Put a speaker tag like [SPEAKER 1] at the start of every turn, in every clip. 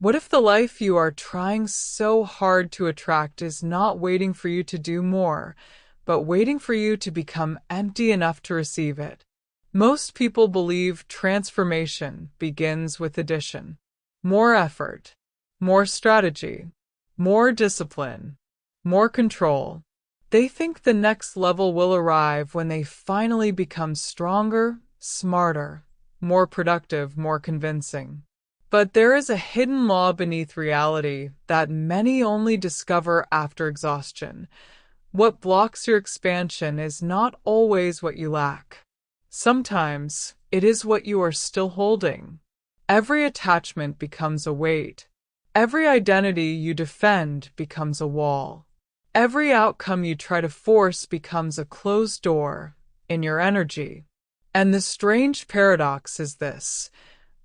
[SPEAKER 1] What if the life you are trying so hard to attract is not waiting for you to do more, but waiting for you to become empty enough to receive it? Most people believe transformation begins with addition. More effort, more strategy, more discipline, more control. They think the next level will arrive when they finally become stronger, smarter, more productive, more convincing. But there is a hidden law beneath reality that many only discover after exhaustion. What blocks your expansion is not always what you lack. Sometimes it is what you are still holding. Every attachment becomes a weight. Every identity you defend becomes a wall. Every outcome you try to force becomes a closed door in your energy. And the strange paradox is this: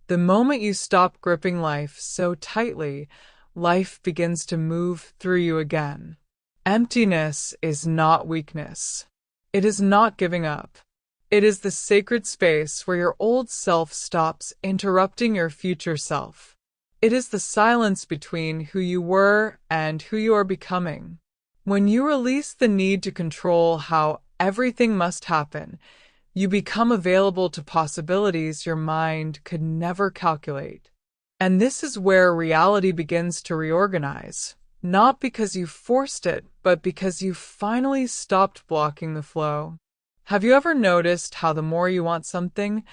[SPEAKER 1] the moment you stop gripping life so tightly, life begins to move through you again. Emptiness is not weakness. It is not giving up. It is the sacred space where your old self stops interrupting your future self. It is the silence between who you were and who you are becoming. When you release the need to control how everything must happen, you become available to possibilities your mind could never calculate. And this is where reality begins to reorganize, not because you forced it, but because you finally stopped blocking the flow. Have you ever noticed how the more you want something,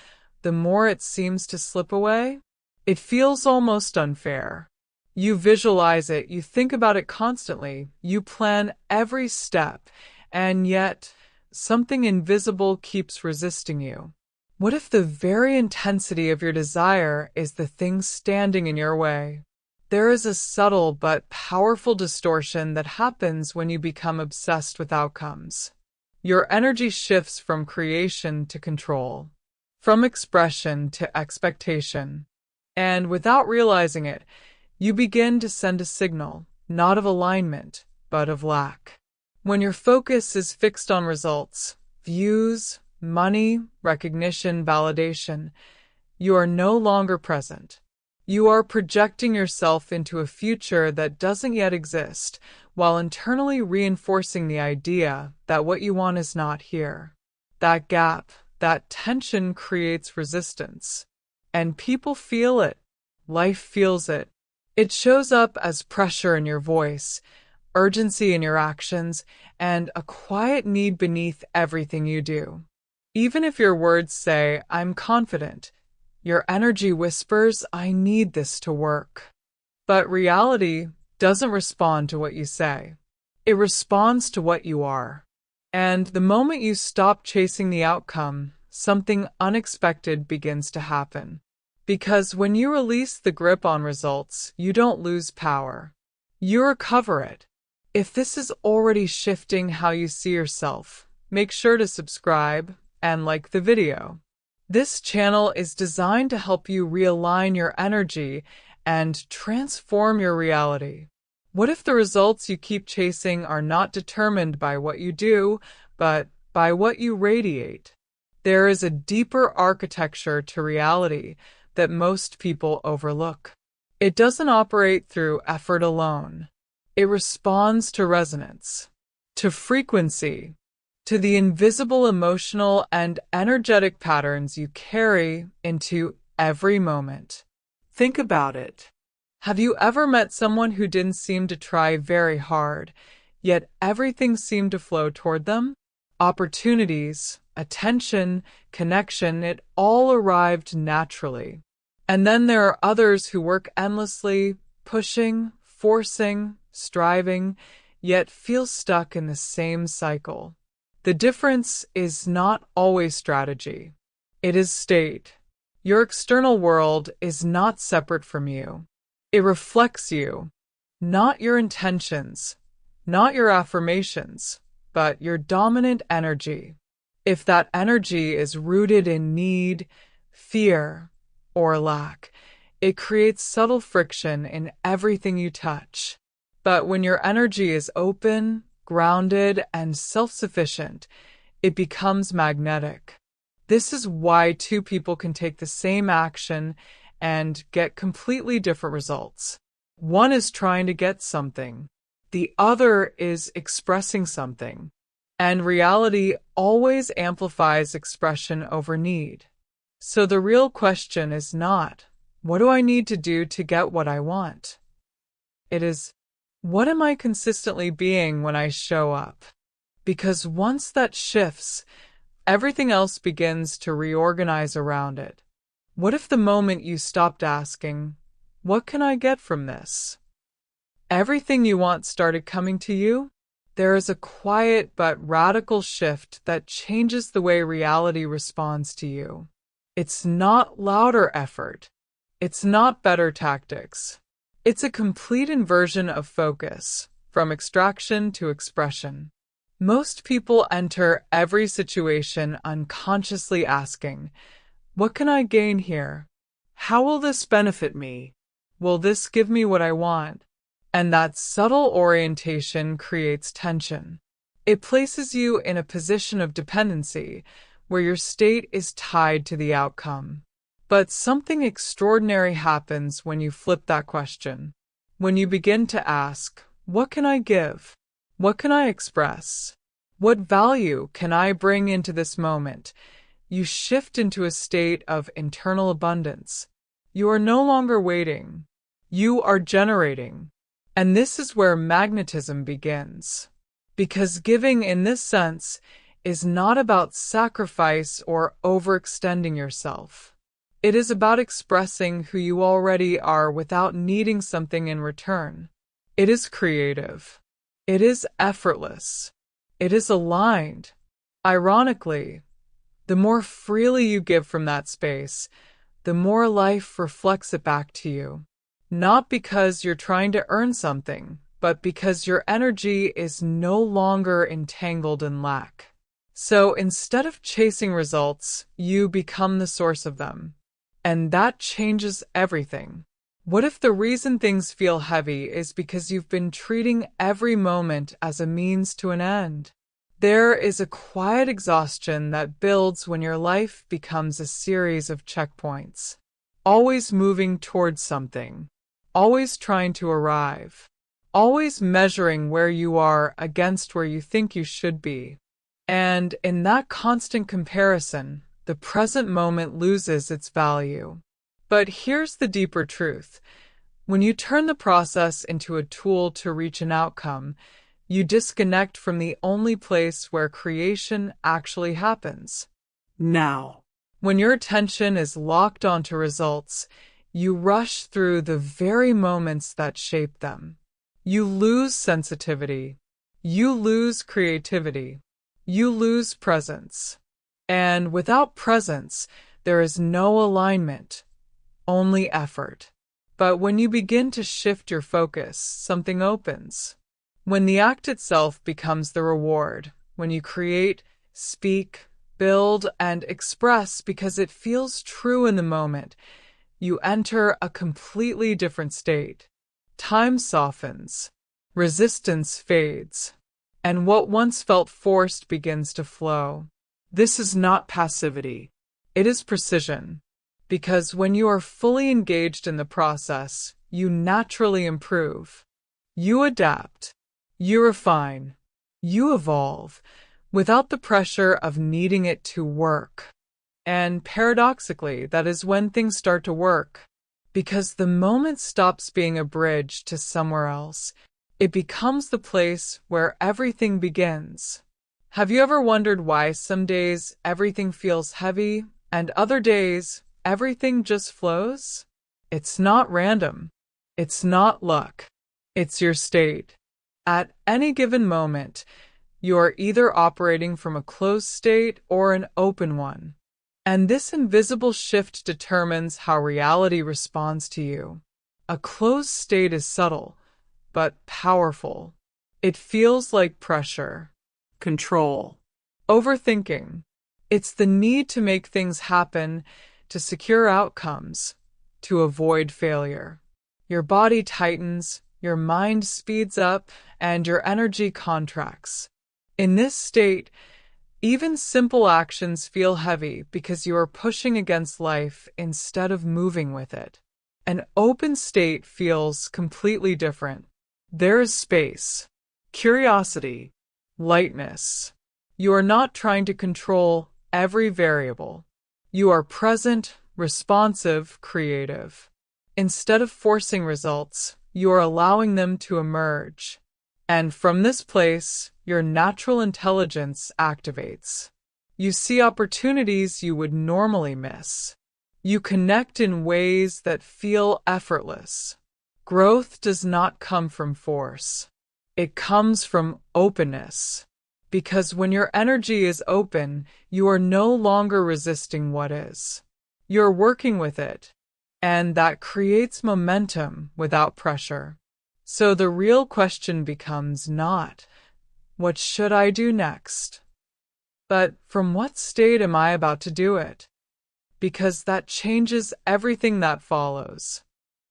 [SPEAKER 1] the more it seems to slip away? It feels almost unfair. You visualize it, you think about it constantly, you plan every step, and yet something invisible keeps resisting you. What if the very intensity of your desire is the thing standing in your way? There is a subtle but powerful distortion that happens when you become obsessed with outcomes. Your energy shifts from creation to control, from expression to expectation. And without realizing it, you begin to send a signal, not of alignment, but of lack. When your focus is fixed on results, views, money, recognition, validation, you are no longer present. You are projecting yourself into a future that doesn't yet exist, while internally reinforcing the idea that what you want is not here. That gap, that tension creates resistance. And people feel it. Life feels it. It shows up as pressure in your voice, urgency in your actions, and a quiet need beneath everything you do. Even if your words say, "I'm confident," your energy whispers, "I need this to work." But reality doesn't respond to what you say. It responds to what you are. And the moment you stop chasing the outcome, something unexpected begins to happen. Because when you release the grip on results, you don't lose power. You recover it. If this is already shifting how you see yourself, make sure to subscribe and like the video. This channel is designed to help you realign your energy and transform your reality. What if the results you keep chasing are not determined by what you do, but by what you radiate? There is a deeper architecture to reality that most people overlook. It doesn't operate through effort alone. It responds to resonance, to frequency, to the invisible emotional and energetic patterns you carry into every moment. Think about it. Have you ever met someone who didn't seem to try very hard, yet everything seemed to flow toward them? Opportunities, attention, connection, it all arrived naturally. And then there are others who work endlessly, pushing, forcing, striving, yet feel stuck in the same cycle. The difference is not always strategy. It is state. Your external world is not separate from you. It reflects you, not your intentions, not your affirmations, but your dominant energy. If that energy is rooted in need, fear, or lack, it creates subtle friction in everything you touch. But when your energy is open, grounded, and self-sufficient, it becomes magnetic. This is why two people can take the same action and get completely different results. One is trying to get something. The other is expressing something. And reality always amplifies expression over need. So the real question is not, what do I need to do to get what I want? It is, what am I consistently being when I show up? Because once that shifts, everything else begins to reorganize around it. What if the moment you stopped asking, what can I get from this? Everything you want started coming to you? There is a quiet but radical shift that changes the way reality responds to you. It's not louder effort. It's not better tactics. It's a complete inversion of focus, from extraction to expression. Most people enter every situation unconsciously asking, what can I gain here? How will this benefit me? Will this give me what I want? And that subtle orientation creates tension. It places you in a position of dependency where your state is tied to the outcome. But something extraordinary happens when you flip that question. When you begin to ask, what can I give? What can I express? What value can I bring into this moment? You shift into a state of internal abundance. You are no longer waiting. You are generating. And this is where magnetism begins. Because giving in this sense is not about sacrifice or overextending yourself. It is about expressing who you already are without needing something in return. It is creative. It is effortless. It is aligned. Ironically, the more freely you give from that space, the more life reflects it back to you. Not because you're trying to earn something, but because your energy is no longer entangled in lack. So instead of chasing results, you become the source of them. And that changes everything. What if the reason things feel heavy is because you've been treating every moment as a means to an end? There is a quiet exhaustion that builds when your life becomes a series of checkpoints. Always moving towards something. Always trying to arrive. Always measuring where you are against where you think you should be. And in that constant comparison, the present moment loses its value. But here's the deeper truth. When you turn the process into a tool to reach an outcome, you disconnect from the only place where creation actually happens. Now. When your attention is locked onto results, you rush through the very moments that shape them. You lose sensitivity. You lose creativity. You lose presence. And without presence, there is no alignment, only effort. But when you begin to shift your focus, something opens. When the act itself becomes the reward, when you create, speak, build, and express because it feels true in the moment, you enter a completely different state. Time softens, resistance fades, and what once felt forced begins to flow. This is not passivity. It is precision. Because when you are fully engaged in the process, you naturally improve. You adapt. You refine. You evolve without the pressure of needing it to work. And paradoxically, that is when things start to work. Because the moment stops being a bridge to somewhere else, it becomes the place where everything begins. Have you ever wondered why some days everything feels heavy and other days everything just flows? It's not random. It's not luck. It's your state. At any given moment, you are either operating from a closed state or an open one. And this invisible shift determines how reality responds to you. A closed state is subtle, but powerful. It feels like pressure. Control. Overthinking. It's the need to make things happen, to secure outcomes, to avoid failure. Your body tightens, your mind speeds up, and your energy contracts. In this state, Even simple actions feel heavy because you are pushing against life instead of moving with it. An open state feels completely different. There is space, curiosity, lightness. You are not trying to control every variable. You are present, responsive, creative. Instead of forcing results, you are allowing them to emerge. And from this place, your natural intelligence activates. You see opportunities you would normally miss. You connect in ways that feel effortless. Growth does not come from force. It comes from openness. Because when your energy is open, you are no longer resisting what is. You're working with it, and that creates momentum without pressure. So the real question becomes not, what should I do next? But from what state am I about to do it? Because that changes everything that follows.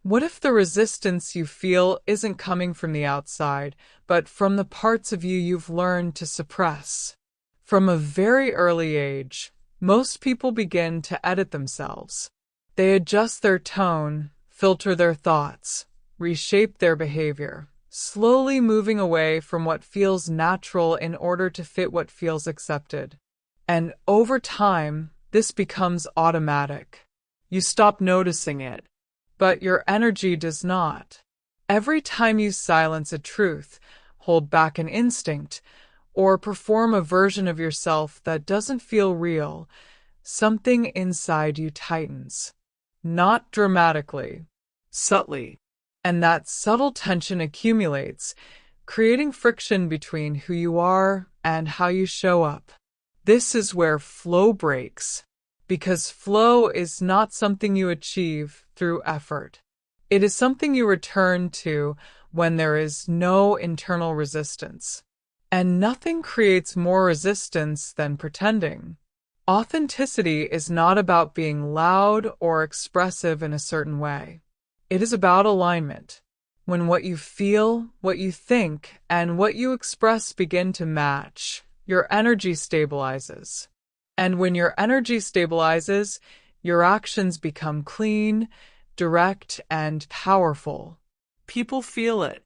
[SPEAKER 1] What if the resistance you feel isn't coming from the outside, but from the parts of you you've learned to suppress? From a very early age, most people begin to edit themselves. They adjust their tone, filter their thoughts, reshape their behavior, slowly moving away from what feels natural in order to fit what feels accepted. And over time, this becomes automatic. You stop noticing it, but your energy does not. Every time you silence a truth, hold back an instinct, or perform a version of yourself that doesn't feel real, something inside you tightens. Not dramatically, subtly. And that subtle tension accumulates, creating friction between who you are and how you show up. This is where flow breaks, because flow is not something you achieve through effort. It is something you return to when there is no internal resistance. And nothing creates more resistance than pretending. Authenticity is not about being loud or expressive in a certain way. It is about alignment. When what you feel, what you think, and what you express begin to match, your energy stabilizes. And when your energy stabilizes, your actions become clean, direct, and powerful. People feel it.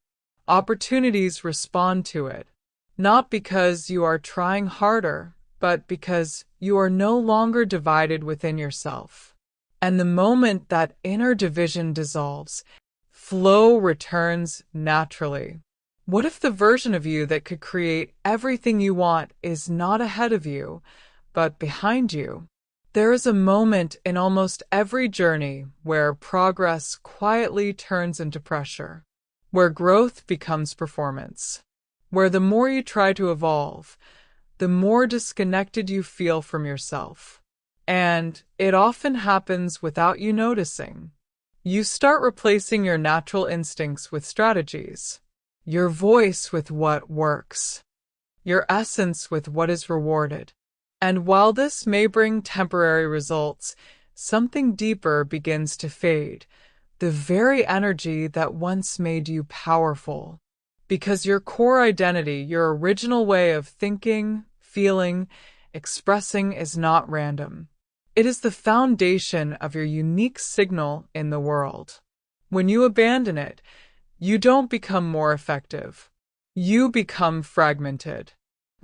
[SPEAKER 1] Opportunities respond to it. Not because you are trying harder, but because you are no longer divided within yourself. And the moment that inner division dissolves, flow returns naturally. What if the version of you that could create everything you want is not ahead of you, but behind you? There is a moment in almost every journey where progress quietly turns into pressure, where growth becomes performance, where the more you try to evolve, the more disconnected you feel from yourself. And it often happens without you noticing. You start replacing your natural instincts with strategies, your voice with what works, your essence with what is rewarded. And while this may bring temporary results, something deeper begins to fade, the very energy that once made you powerful. Because your core identity, your original way of thinking, feeling, expressing is not random. It is the foundation of your unique signal in the world. When you abandon it, you don't become more effective. You become fragmented.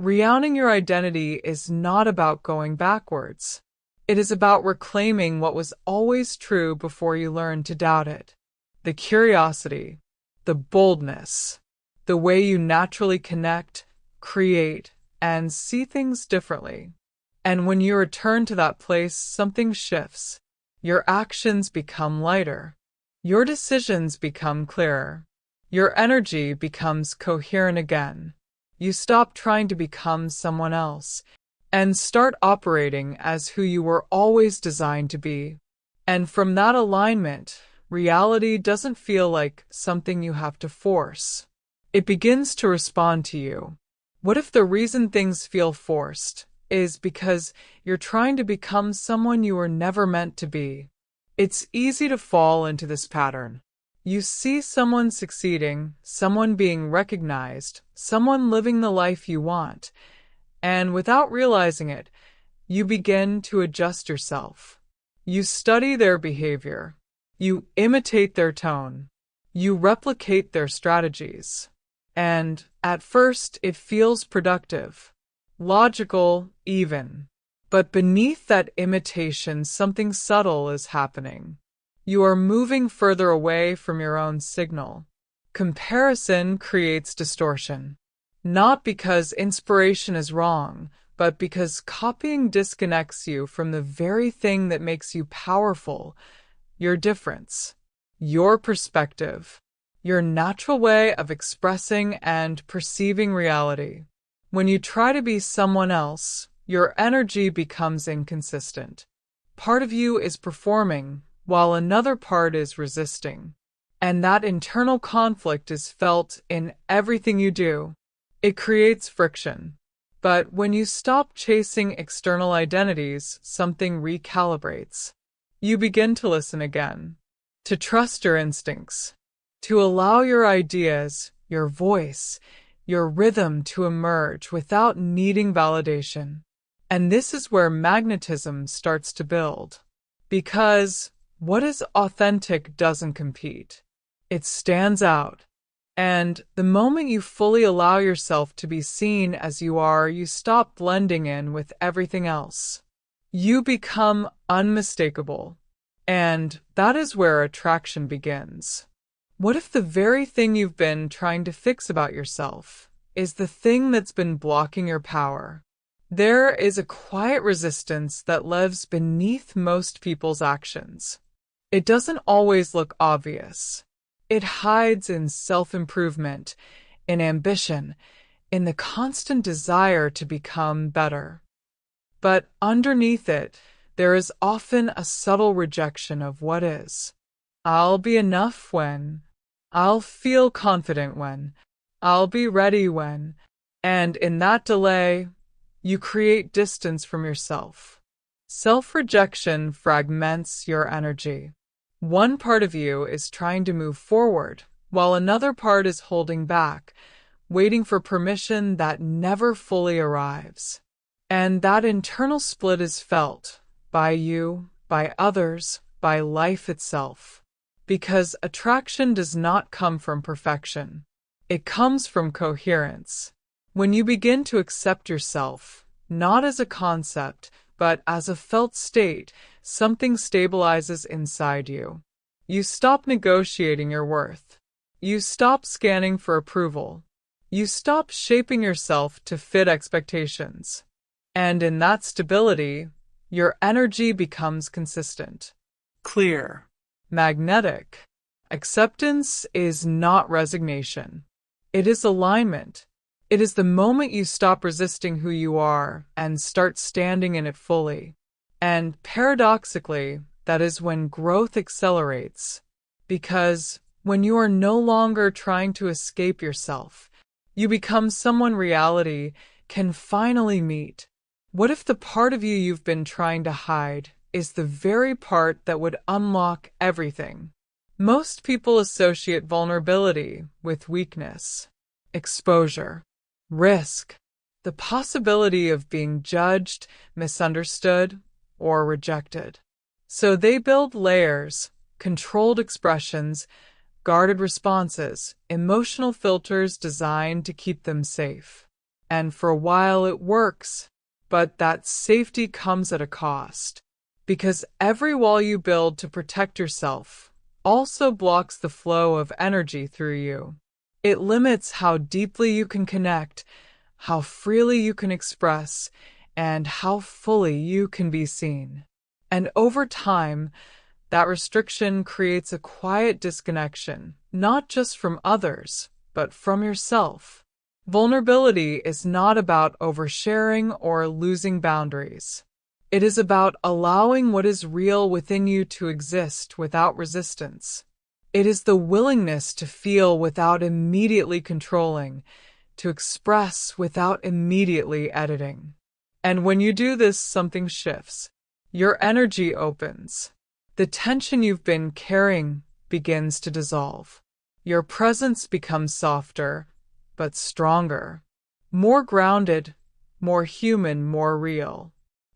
[SPEAKER 1] Reowning your identity is not about going backwards. It is about reclaiming what was always true before you learned to doubt it. The curiosity, the boldness, the way you naturally connect, create, and see things differently. And when you return to that place, something shifts. Your actions become lighter. Your decisions become clearer. Your energy becomes coherent again. You stop trying to become someone else and start operating as who you were always designed to be. And from that alignment, reality doesn't feel like something you have to force. It begins to respond to you. What if the reason things feel forced is because you're trying to become someone you were never meant to be? It's easy to fall into this pattern. You see someone succeeding, someone being recognized, someone living the life you want, And without realizing it, you begin to adjust yourself. You study their behavior. You imitate their tone. You replicate their strategies. And at first, it feels productive, logical, even. But beneath that imitation, something subtle is happening. You are moving further away from your own signal. Comparison creates distortion. Not because inspiration is wrong, but because copying disconnects you from the very thing that makes you powerful, your difference, your perspective, your natural way of expressing and perceiving reality. When you try to be someone else, your energy becomes inconsistent. Part of you is performing, while another part is resisting. And that internal conflict is felt in everything you do. It creates friction. But when you stop chasing external identities, something recalibrates. You begin to listen again, to trust your instincts, to allow your ideas, your voice, your rhythm to emerge without needing validation. And this is where magnetism starts to build. Because what is authentic doesn't compete. It stands out. And the moment you fully allow yourself to be seen as you are, you stop blending in with everything else. You become unmistakable. And that is where attraction begins. What if the very thing you've been trying to fix about yourself is the thing that's been blocking your power? There is a quiet resistance that lives beneath most people's actions. It doesn't always look obvious. It hides in self-improvement, in ambition, in the constant desire to become better. But underneath it, there is often a subtle rejection of what is. I'll be enough when. I'll feel confident when. I'll be ready when. And in that delay, you create distance from yourself. Self-rejection fragments your energy. One part of you is trying to move forward, while another part is holding back, waiting for permission that never fully arrives. And that internal split is felt by you, by others, by life itself. Because attraction does not come from perfection. It comes from coherence. When you begin to accept yourself, not as a concept, but as a felt state, something stabilizes inside you. You stop negotiating your worth. You stop scanning for approval. You stop shaping yourself to fit expectations. And in that stability, your energy becomes consistent, clear, magnetic. Acceptance is not resignation. It is alignment. It is the moment you stop resisting who you are and start standing in it fully. And paradoxically, that is when growth accelerates. Because when you are no longer trying to escape yourself, you become someone reality can finally meet. What if the part of you you've been trying to hide is the very part that would unlock everything? Most people associate vulnerability with weakness, exposure, risk, the possibility of being judged, misunderstood, or rejected. So they build layers, controlled expressions, guarded responses, emotional filters designed to keep them safe. And for a while it works, but that safety comes at a cost. Because every wall you build to protect yourself also blocks the flow of energy through you. It limits how deeply you can connect, how freely you can express, and how fully you can be seen. And over time, that restriction creates a quiet disconnection, not just from others, but from yourself. Vulnerability is not about oversharing or losing boundaries. It is about allowing what is real within you to exist without resistance. It is the willingness to feel without immediately controlling, to express without immediately editing. And when you do this, something shifts. Your energy opens. The tension you've been carrying begins to dissolve. Your presence becomes softer, but stronger, more grounded, more human, more real.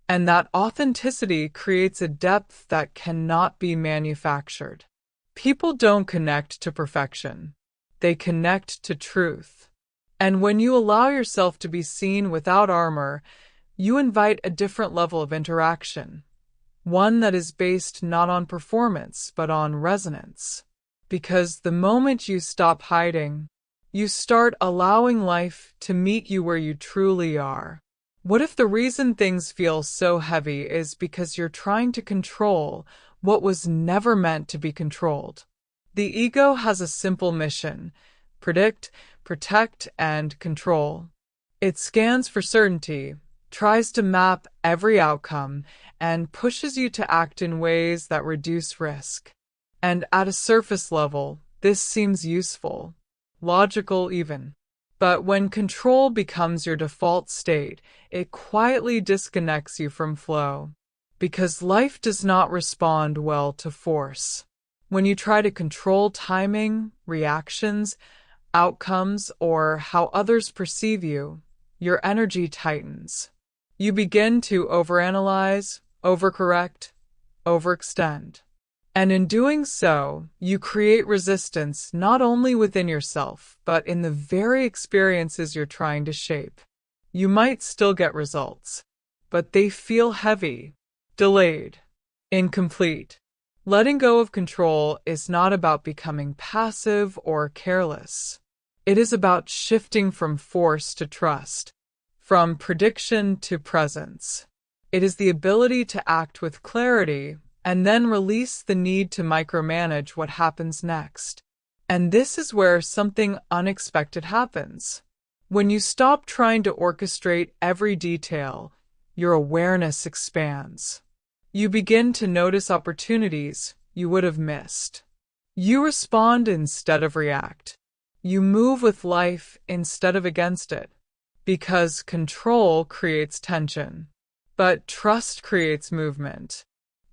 [SPEAKER 1] And that authenticity creates a depth that cannot be manufactured. People don't connect to perfection. They connect to truth. And when you allow yourself to be seen without armor, you invite a different level of interaction, one that is based not on performance, but on resonance. Because the moment you stop hiding, you start allowing life to meet you where you truly are. What if the reason things feel so heavy is because you're trying to control what was never meant to be controlled? The ego has a simple mission: predict, protect, and control. It scans for certainty, tries to map every outcome, and pushes you to act in ways that reduce risk. And at a surface level, this seems useful, logical even. But when control becomes your default state, it quietly disconnects you from flow. Because life does not respond well to force. When you try to control timing, reactions, outcomes, or how others perceive you, your energy tightens. You begin to overanalyze, overcorrect, overextend. And in doing so, you create resistance not only within yourself, but in the very experiences you're trying to shape. You might still get results, but they feel heavy, delayed, incomplete. Letting go of control is not about becoming passive or careless. It is about shifting from force to trust, from prediction to presence. It is the ability to act with clarity and then release the need to micromanage what happens next. And this is where something unexpected happens. When you stop trying to orchestrate every detail, your awareness expands. You begin to notice opportunities you would have missed. You respond instead of react. You move with life instead of against it. Because control creates tension, but trust creates movement.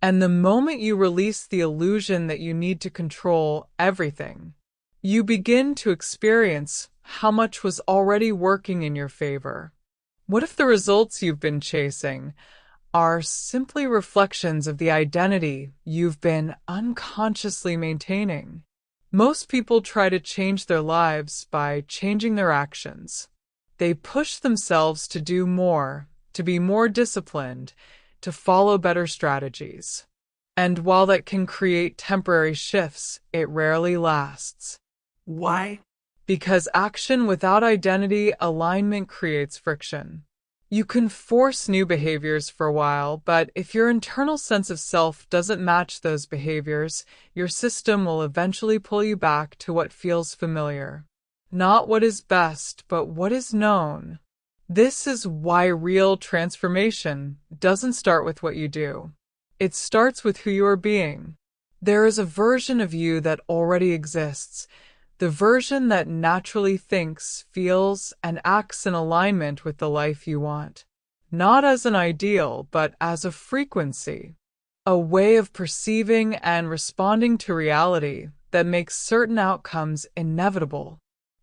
[SPEAKER 1] And the moment you release the illusion that you need to control everything, you begin to experience how much was already working in your favor. What if the results you've been chasing are simply reflections of the identity you've been unconsciously maintaining? Most people try to change their lives by changing their actions. They push themselves to do more, to be more disciplined, to follow better strategies. And while that can create temporary shifts, it rarely lasts.
[SPEAKER 2] Why?
[SPEAKER 1] Because action without identity alignment creates friction. You can force new behaviors for a while, but if your internal sense of self doesn't match those behaviors, your system will eventually pull you back to what feels familiar. Not what is best, but what is known. This is why real transformation doesn't start with what you do. It starts with who you are being. There is a version of you that already exists, the version that naturally thinks, feels, and acts in alignment with the life you want. Not as an ideal, but as a frequency, a way of perceiving and responding to reality that makes certain outcomes inevitable.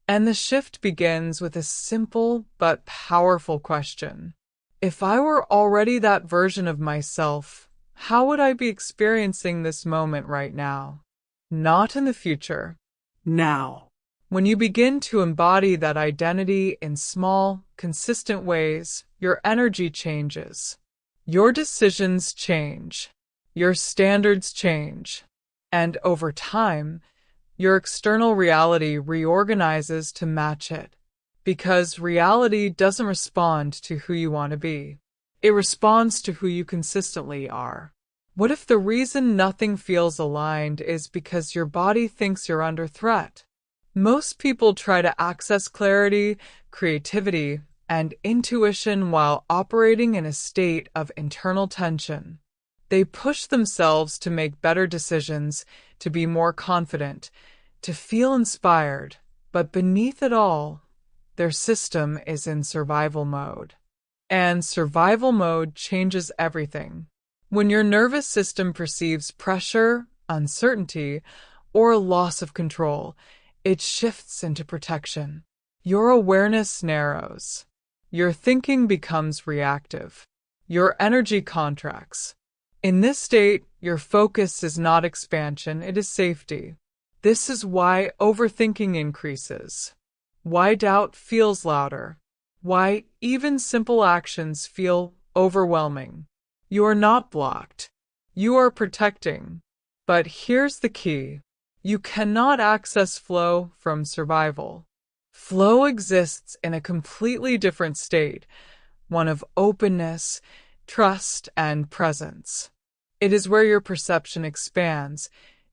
[SPEAKER 1] And the shift begins with a simple but powerful question. If I were already that version of myself, how would I be experiencing this moment right now? Not in the future.
[SPEAKER 2] Now.
[SPEAKER 1] When you begin to embody that identity in small, consistent ways, your energy changes. Your decisions change. Your standards change. And over time, your external reality reorganizes to match it. Because reality doesn't respond to who you want to be. It responds to who you consistently are. What if the reason nothing feels aligned is because your body thinks you're under threat? Most people try to access clarity, creativity, and intuition while operating in a state of internal tension. They push themselves to make better decisions, to be more confident, to feel inspired, but beneath it all, their system is in survival mode. And survival mode changes everything. When your nervous system perceives pressure, uncertainty, or loss of control, it shifts into protection. Your awareness narrows. Your thinking becomes reactive. Your energy contracts. In this state, your focus is not expansion, it is safety. This is why overthinking increases, why doubt feels louder, why even simple actions feel overwhelming. You are not blocked. You are protecting. But here's the key. You cannot access flow from survival. Flow exists in a completely different state, one of openness, trust, and presence. It is where your perception expands,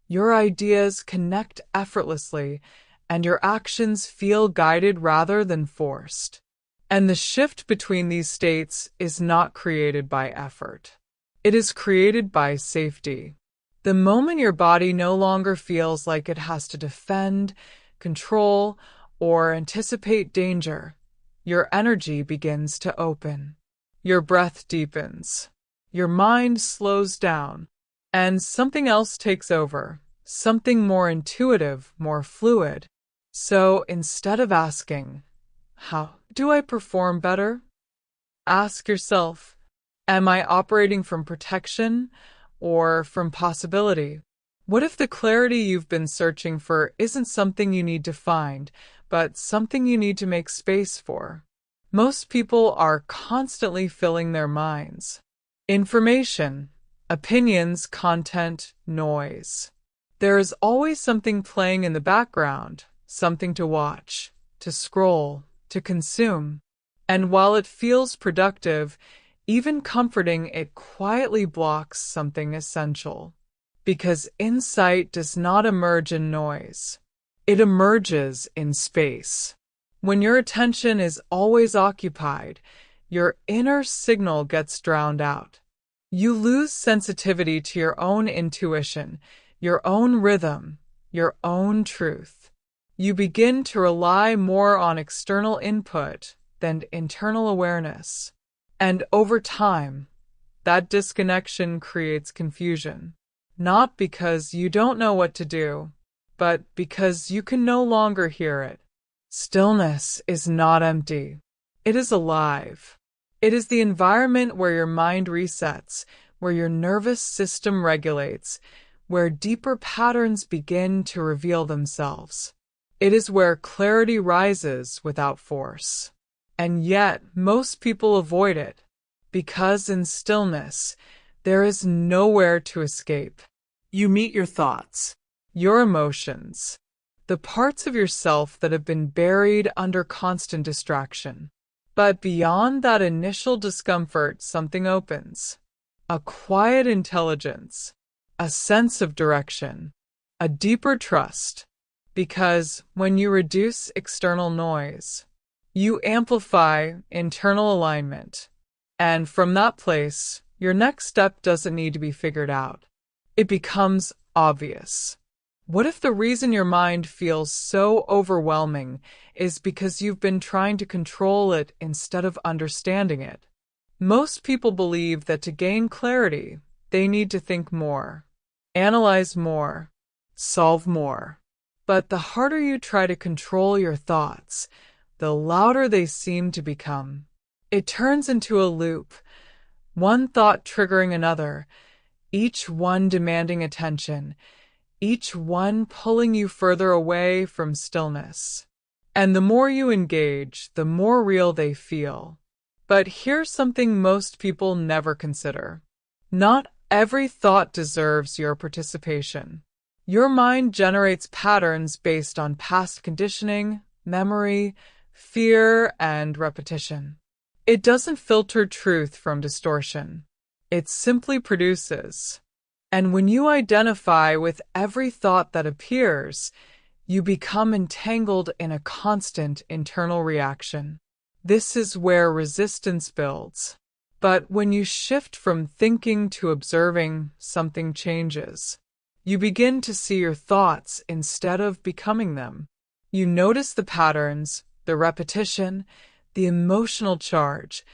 [SPEAKER 1] your ideas connect effortlessly, and your actions feel guided rather than forced. And the shift between these states is not created by effort. It is created by safety. The moment your body no longer feels like it has to defend, control, or anticipate danger, your energy begins to open. Your breath deepens. Your mind slows down. And something else takes over, something more intuitive, more fluid. So instead of asking, how do I perform better? Ask yourself, am I operating from protection or from possibility? What if the clarity you've been searching for isn't something you need to find, but something you need to make space for? Most people are constantly filling their minds. Information, opinions, content, noise. There is always something playing in the background, something to watch, to scroll, to consume. And while it feels productive, even comforting, it quietly blocks something essential. Because insight does not emerge in noise. It emerges in space. When your attention is always occupied, your inner signal gets drowned out. You lose sensitivity to your own intuition, your own rhythm, your own truth. You begin to rely more on external input than internal awareness. And over time, that disconnection creates confusion. Not because you don't know what to do, but because you can no longer hear it. Stillness is not empty. It is alive. It is the environment where your mind resets, where your nervous system regulates, where deeper patterns begin to reveal themselves. It is where clarity rises without force. And yet, most people avoid it, because in stillness, there is nowhere to escape.
[SPEAKER 2] You meet your thoughts,
[SPEAKER 1] Your emotions, the parts of yourself that have been buried under constant distraction. But beyond that initial discomfort, something opens. A quiet intelligence, a sense of direction, a deeper trust. Because when you reduce external noise, you amplify internal alignment. And from that place, your next step doesn't need to be figured out. It becomes obvious. What if the reason your mind feels so overwhelming is because you've been trying to control it instead of understanding it? Most people believe that to gain clarity, they need to think more, analyze more, solve more. But the harder you try to control your thoughts, the louder they seem to become. It turns into a loop, one thought triggering another, each one demanding attention, each one pulling you further away from stillness. And the more you engage, the more real they feel. But here's something most people never consider. Not every thought deserves your participation. Your mind generates patterns based on past conditioning, memory, fear, and repetition. It doesn't filter truth from distortion. It simply produces. And when you identify with every thought that appears, you become entangled in a constant internal reaction. This is where resistance builds. But when you shift from thinking to observing, something changes. You begin to see your thoughts instead of becoming them. You notice the patterns, the repetition, the emotional charge,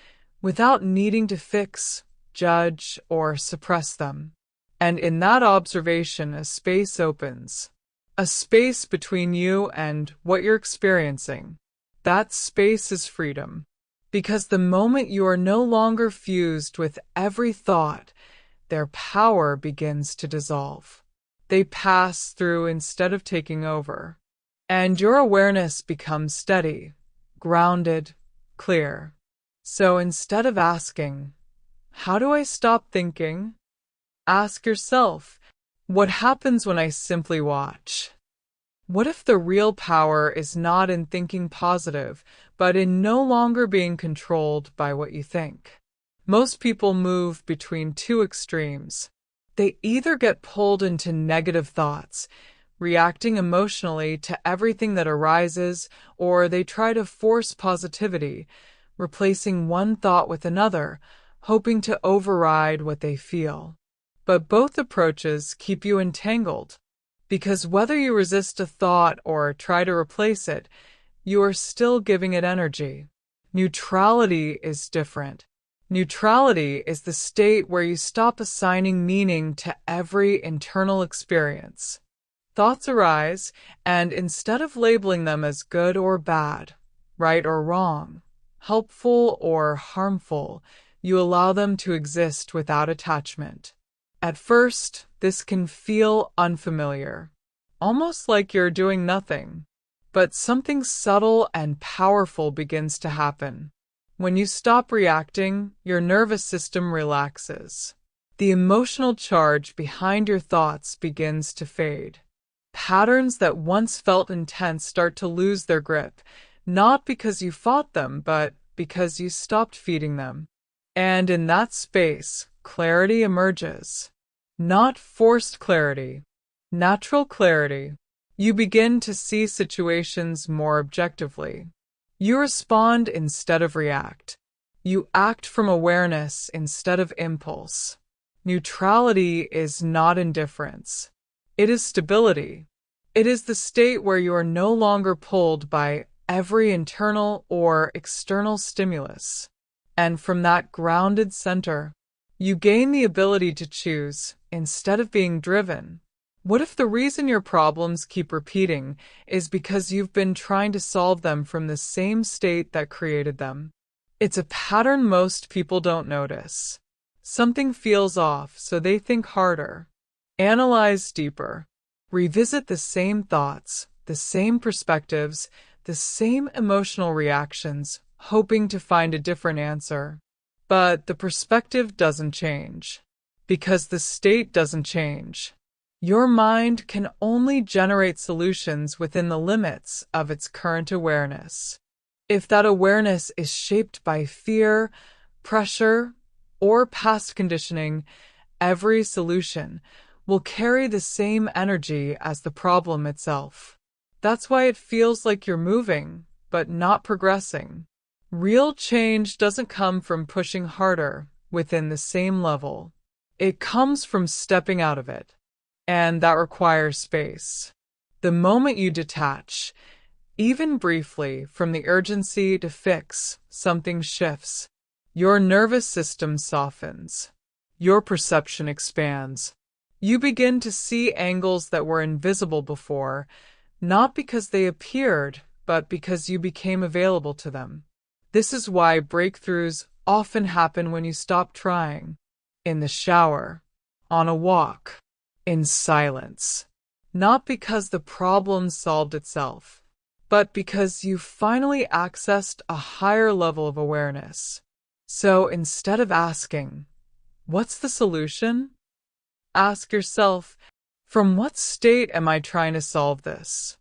[SPEAKER 1] without needing to fix, judge, or suppress them. And in that observation, a space opens. A space between you and what you're experiencing. That space is freedom. Because the moment you are no longer fused with every thought, their power begins to dissolve. They pass through instead of taking over. And your awareness becomes steady, grounded, clear. So instead of asking, "How do I stop thinking?" ask yourself, "What happens when I simply watch?" What if the real power is not in thinking positive, but in no longer being controlled by what you think? Most people move between two extremes. They either get pulled into negative thoughts, reacting emotionally to everything that arises, or they try to force positivity, replacing one thought with another, hoping to override what they feel. But both approaches keep you entangled, because whether you resist a thought or try to replace it, you are still giving it energy. Neutrality is different. Neutrality is the state where you stop assigning meaning to every internal experience. Thoughts arise, and instead of labeling them as good or bad, right or wrong, helpful or harmful, you allow them to exist without attachment. At first, this can feel unfamiliar, almost like you're doing nothing. But something subtle and powerful begins to happen. When you stop reacting, your nervous system relaxes. The emotional charge behind your thoughts begins to fade. Patterns that once felt intense start to lose their grip, not because you fought them, but because you stopped feeding them. And in that space, clarity emerges. Not forced clarity, natural clarity. You begin to see situations more objectively. You respond instead of react. You act from awareness instead of impulse. Neutrality is not indifference. It is stability. It is the state where you are no longer pulled by every internal or external stimulus. And from that grounded center, you gain the ability to choose instead of being driven. What if the reason your problems keep repeating is because you've been trying to solve them from the same state that created them? It's a pattern most people don't notice. Something feels off, so they think harder, analyze deeper, revisit the same thoughts, the same perspectives, the same emotional reactions, hoping to find a different answer. But the perspective doesn't change, because the state doesn't change. Your mind can only generate solutions within the limits of its current awareness. If that awareness is shaped by fear, pressure, or past conditioning, every solution will carry the same energy as the problem itself. That's why it feels like you're moving, but not progressing. Real change doesn't come from pushing harder within the same level. It comes from stepping out of it. And that requires space. The moment you detach, even briefly, from the urgency to fix, something shifts. Your nervous system softens. Your perception expands. You begin to see angles that were invisible before, not because they appeared, but because you became available to them. This is why breakthroughs often happen when you stop trying. In the shower, on a walk, in silence. Not because the problem solved itself, but because you finally accessed a higher level of awareness. So instead of asking, "What's the solution?" ask yourself, "From what state am I trying to solve this?"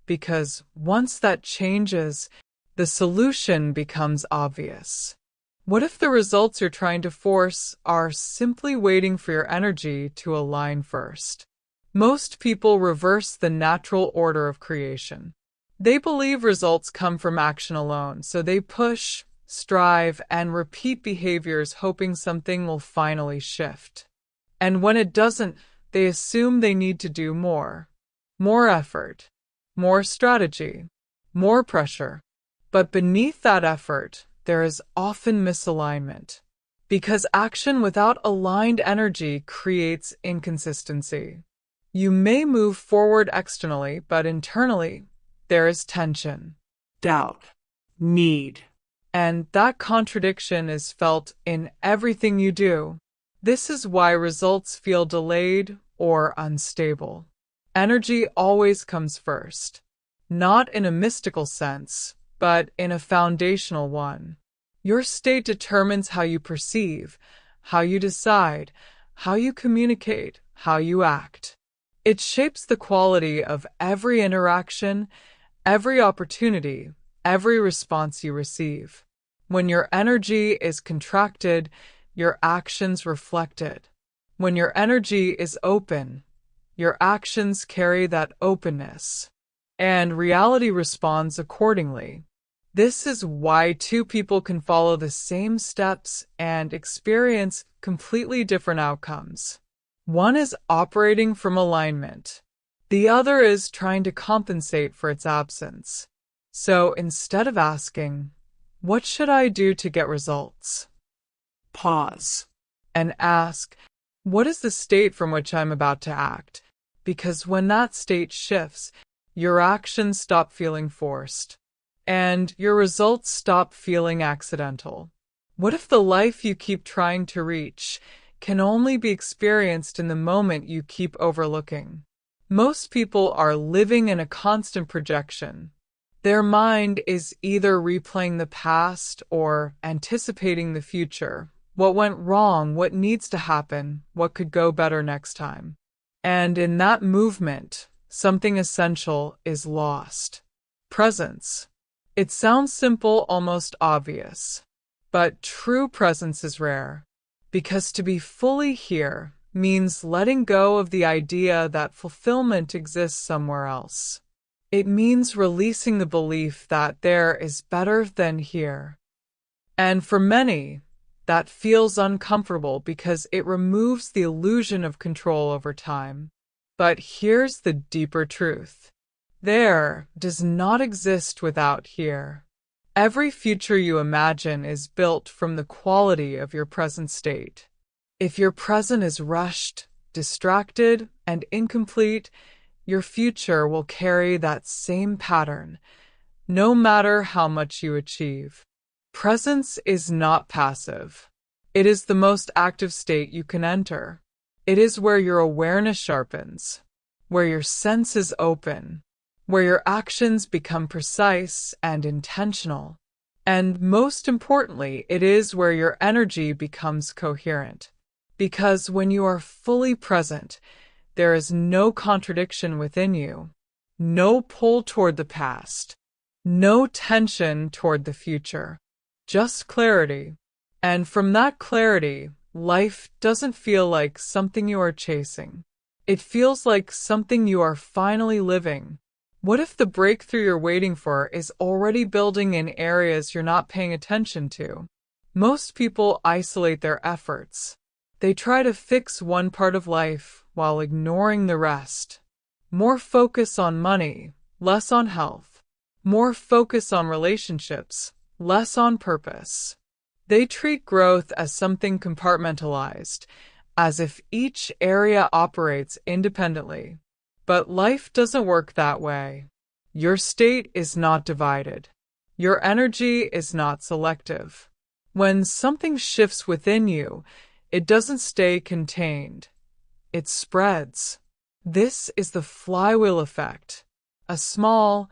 [SPEAKER 1] Because once that changes, the solution becomes obvious. What if the results you're trying to force are simply waiting for your energy to align first? Most people reverse the natural order of creation. They believe results come from action alone, so they push, strive, and repeat behaviors hoping something will finally shift. And when it doesn't, they assume they need to do more. More effort, more strategy, more pressure. But beneath that effort, there is often misalignment. Because action without aligned energy creates inconsistency. You may move forward externally, but internally, there is tension,
[SPEAKER 2] doubt, need.
[SPEAKER 1] And that contradiction is felt in everything you do. This is why results feel delayed or unstable. Energy always comes first, not in a mystical sense, but in a foundational one. Your state determines how you perceive, how you decide, how you communicate, how you act. It shapes the quality of every interaction, every opportunity, every response you receive. When your energy is contracted, your actions reflect it. When your energy is open, your actions carry that openness, and reality responds accordingly. This is why two people can follow the same steps and experience completely different outcomes. One is operating from alignment. The other is trying to compensate for its absence. So instead of asking, "What should I do to get results?"
[SPEAKER 2] Pause.
[SPEAKER 1] and ask, "What is the state from which I'm about to act?" Because when that state shifts, your actions stop feeling forced, and your results stop feeling accidental. What if the life you keep trying to reach can only be experienced in the moment you keep overlooking? Most people are living in a constant projection. Their mind is either replaying the past or anticipating the future. What went wrong, what needs to happen, what could go better next time. And in that movement, something essential is lost. Presence. It sounds simple, almost obvious. But true presence is rare. Because to be fully here means letting go of the idea that fulfillment exists somewhere else. It means releasing the belief that there is better than here. And for many, that feels uncomfortable because it removes the illusion of control over time. But here's the deeper truth. There does not exist without here. Every future you imagine is built from the quality of your present state. If your present is rushed, distracted, and incomplete, your future will carry that same pattern, no matter how much you achieve. Presence is not passive. It is the most active state you can enter. It is where your awareness sharpens, where your senses open, where your actions become precise and intentional. And most importantly, it is where your energy becomes coherent. Because when you are fully present, there is no contradiction within you, no pull toward the past, no tension toward the future, just clarity. And from that clarity, life doesn't feel like something you are chasing. It feels like something you are finally living. What if the breakthrough you're waiting for is already building in areas you're not paying attention to? Most people isolate their efforts. They try to fix one part of life while ignoring the rest. More focus on money, less on health. More focus on relationships, less on purpose. They treat growth as something compartmentalized, as if each area operates independently. But life doesn't work that way. Your state is not divided. Your energy is not selective. When something shifts within you, it doesn't stay contained. It spreads. This is the flywheel effect. A small,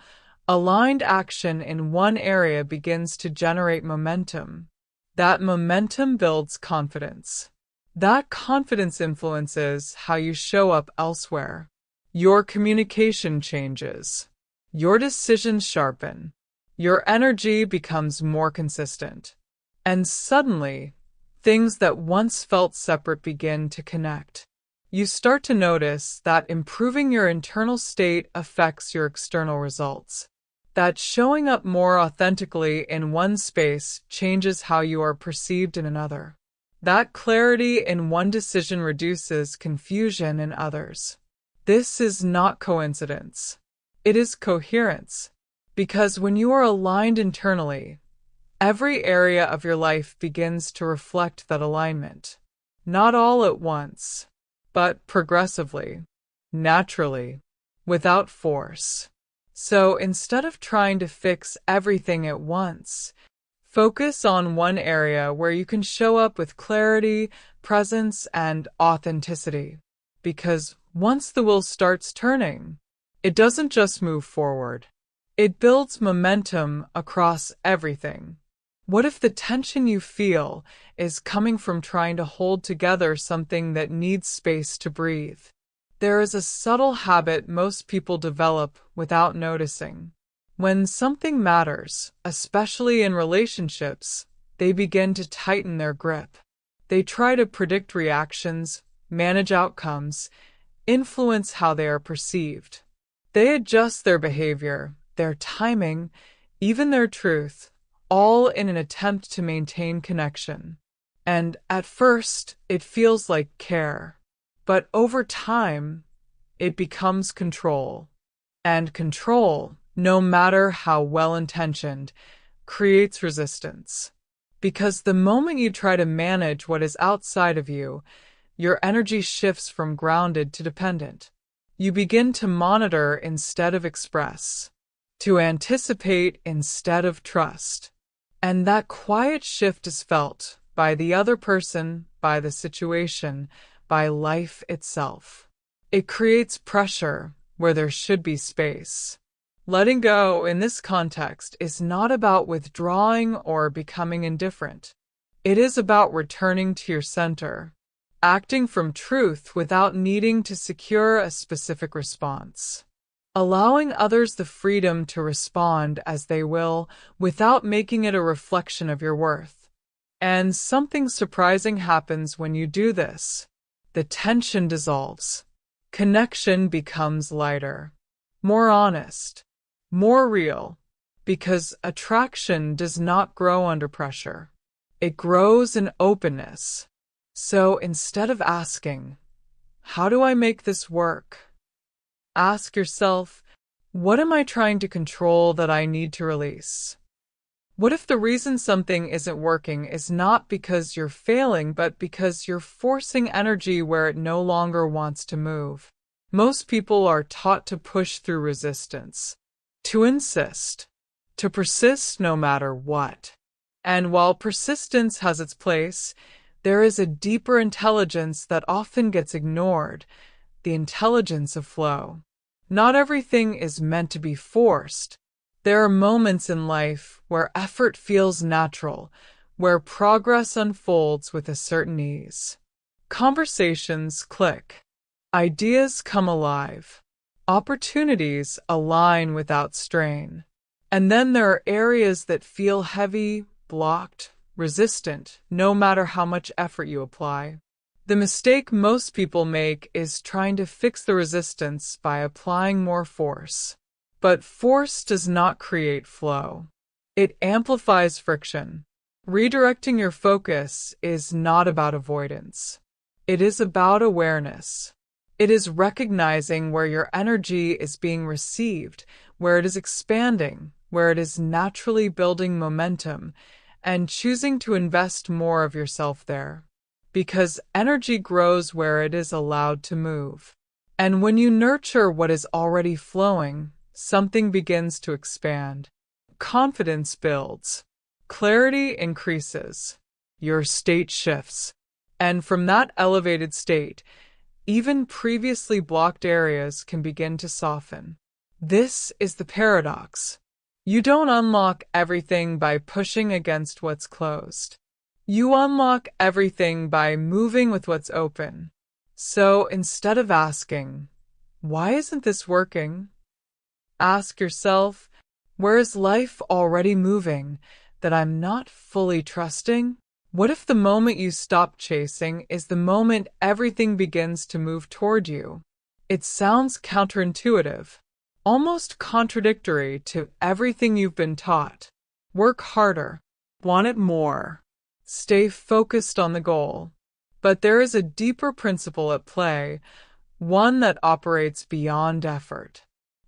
[SPEAKER 1] aligned action in one area begins to generate momentum. That momentum builds confidence. That confidence influences how you show up elsewhere. Your communication changes. Your decisions sharpen. Your energy becomes more consistent. And suddenly, things that once felt separate begin to connect. You start to notice that improving your internal state affects your external results. That showing up more authentically in one space changes how you are perceived in another. That clarity in one decision reduces confusion in others. This is not coincidence. It is coherence. Because when you are aligned internally, every area of your life begins to reflect that alignment. Not all at once, but progressively, naturally, without force. So instead of trying to fix everything at once, Focus on one area where you can show up with clarity, presence, and authenticity. Because once the wheel starts turning, it doesn't just move forward. It builds momentum across everything. What if the tension you feel is coming from trying to hold together something that needs space to breathe? There is a subtle habit most people develop without noticing. When something matters, especially in relationships, they begin to tighten their grip. They try to predict reactions, manage outcomes, influence how they are perceived. They adjust their behavior, their timing, even their truth, all in an attempt to maintain connection. And at first, it feels like care. But over time, it becomes control. And control, no matter how well-intentioned, creates resistance. Because the moment you try to manage what is outside of you, your energy shifts from grounded to dependent. You begin to monitor instead of express, to anticipate instead of trust. And that quiet shift is felt by the other person, by the situation, by life itself. It creates pressure where there should be space. Letting go in this context is not about withdrawing or becoming indifferent. It is about returning to your center, acting from truth without needing to secure a specific response, allowing others the freedom to respond as they will without making it a reflection of your worth. And something surprising happens when you do this. The tension dissolves. Connection becomes lighter, more honest, more real, because attraction does not grow under pressure. It grows in openness. So instead of asking, "How do I make this work?" ask yourself, "What am I trying to control that I need to release?" What if the reason something isn't working is not because you're failing, but because you're forcing energy where it no longer wants to move? Most people are taught to push through resistance, to insist, to persist no matter what. And while persistence has its place, there is a deeper intelligence that often gets ignored, the intelligence of flow. Not everything is meant to be forced. There are moments in life where effort feels natural, where progress unfolds with a certain ease. Conversations click. Ideas come alive. Opportunities align without strain. And then there are areas that feel heavy, blocked, resistant, no matter how much effort you apply. The mistake most people make is trying to fix the resistance by applying more force. But force does not create flow. It amplifies friction. Redirecting your focus is not about avoidance. It is about awareness. It is recognizing where your energy is being received, where it is expanding, where it is naturally building momentum, and choosing to invest more of yourself there. Because energy grows where it is allowed to move. And when you nurture what is already flowing, something begins to expand. Confidence builds. Clarity increases. Your state shifts. And from that elevated state, even previously blocked areas can begin to soften. This is the paradox. You don't unlock everything by pushing against what's closed. You unlock everything by moving with what's open. So instead of asking, "Why isn't this working?" ask yourself, "Where is life already moving that I'm not fully trusting?" What if the moment you stop chasing is the moment everything begins to move toward you? It sounds counterintuitive, almost contradictory to everything you've been taught. Work harder, want it more, stay focused on the goal. But there is a deeper principle at play, one that operates beyond effort.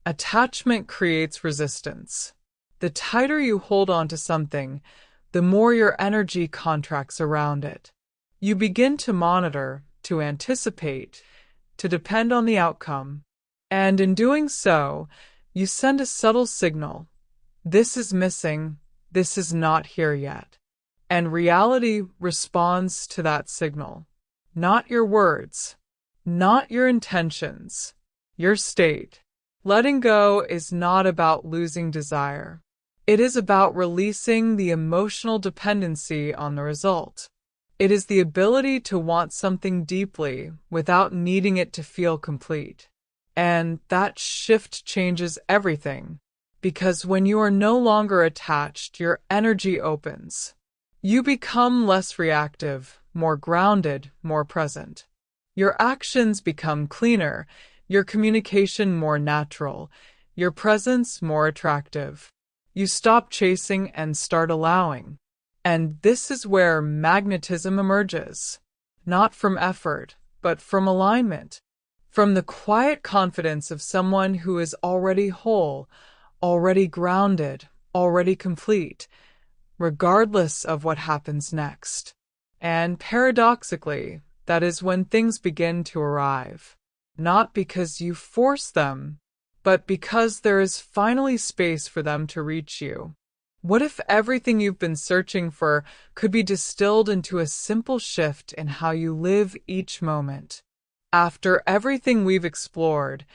[SPEAKER 1] Attachment creates resistance. The tighter you hold on to something, the more your energy contracts around it. You begin to monitor, to anticipate, to depend on the outcome. And in doing so, you send a subtle signal. This is missing. this is not here yet. And reality responds to that signal. Not your words, not your intentions, your state. Letting go is not about losing desire. It is about releasing the emotional dependency on the result. It is the ability to want something deeply without needing it to feel complete. And that shift changes everything, because when you are no longer attached, your energy opens. You become less reactive, more grounded, more present. Your actions become cleaner, your communication more natural, your presence more attractive. You stop chasing and start allowing. And this is where magnetism emerges, not from effort, but from alignment, from the quiet confidence of someone who is already whole, already grounded, already complete, regardless of what happens next. And paradoxically, that is when things begin to arrive, not because you force them, but because there is finally space for them to reach you. What if everything you've been searching for could be distilled into a simple shift in how you live each moment? After everything we've explored,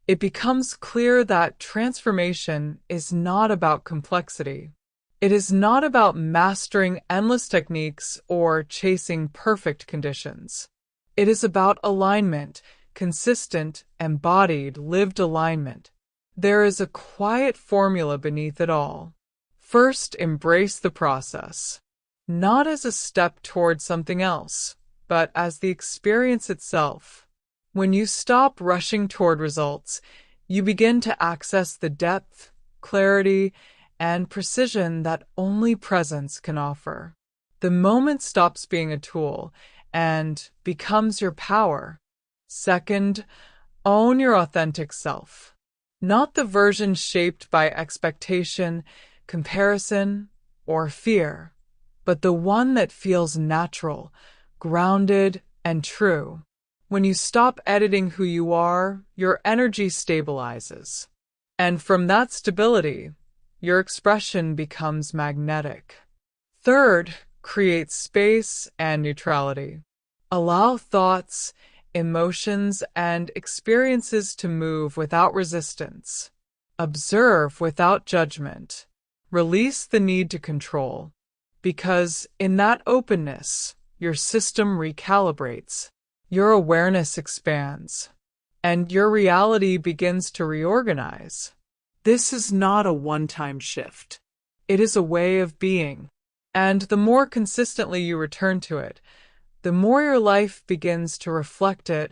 [SPEAKER 1] it becomes clear that transformation is not about complexity. It is not about mastering endless techniques or chasing perfect conditions. It is about alignment, consistent, embodied, lived alignment. There is a quiet formula beneath it all. First, embrace the process, not as a step toward something else, but as the experience itself. When you stop rushing toward results, you begin to access the depth, clarity, and precision that only presence can offer. The moment stops being a tool and becomes your power. Second, own your authentic self. Not the version shaped by expectation, comparison, or fear, but the one that feels natural, grounded, and true. When you stop editing who you are, your energy stabilizes. And from that stability, your expression becomes magnetic. Third, create space and neutrality. Allow thoughts, emotions, and experiences to move without resistance. Observe without judgment. Release the need to control, because in that openness, your system recalibrates, your awareness expands, and your reality begins to reorganize.
[SPEAKER 2] This is not a one-time shift.
[SPEAKER 1] It is a way of being, and the more consistently you return to it, the more your life begins to reflect it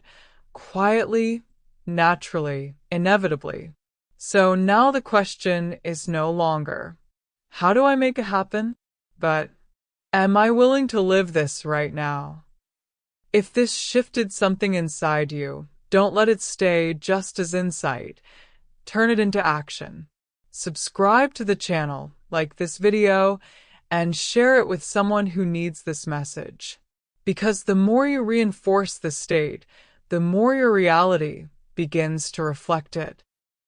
[SPEAKER 1] quietly, naturally, inevitably. So now the question is no longer, how do I make it happen? But, am I willing to live this right now? If this shifted something inside you, don't let it stay just as insight. Turn it into action. Subscribe to the channel, like this video, and share it with someone who needs this message. Because the more you reinforce the state, the more your reality begins to reflect it.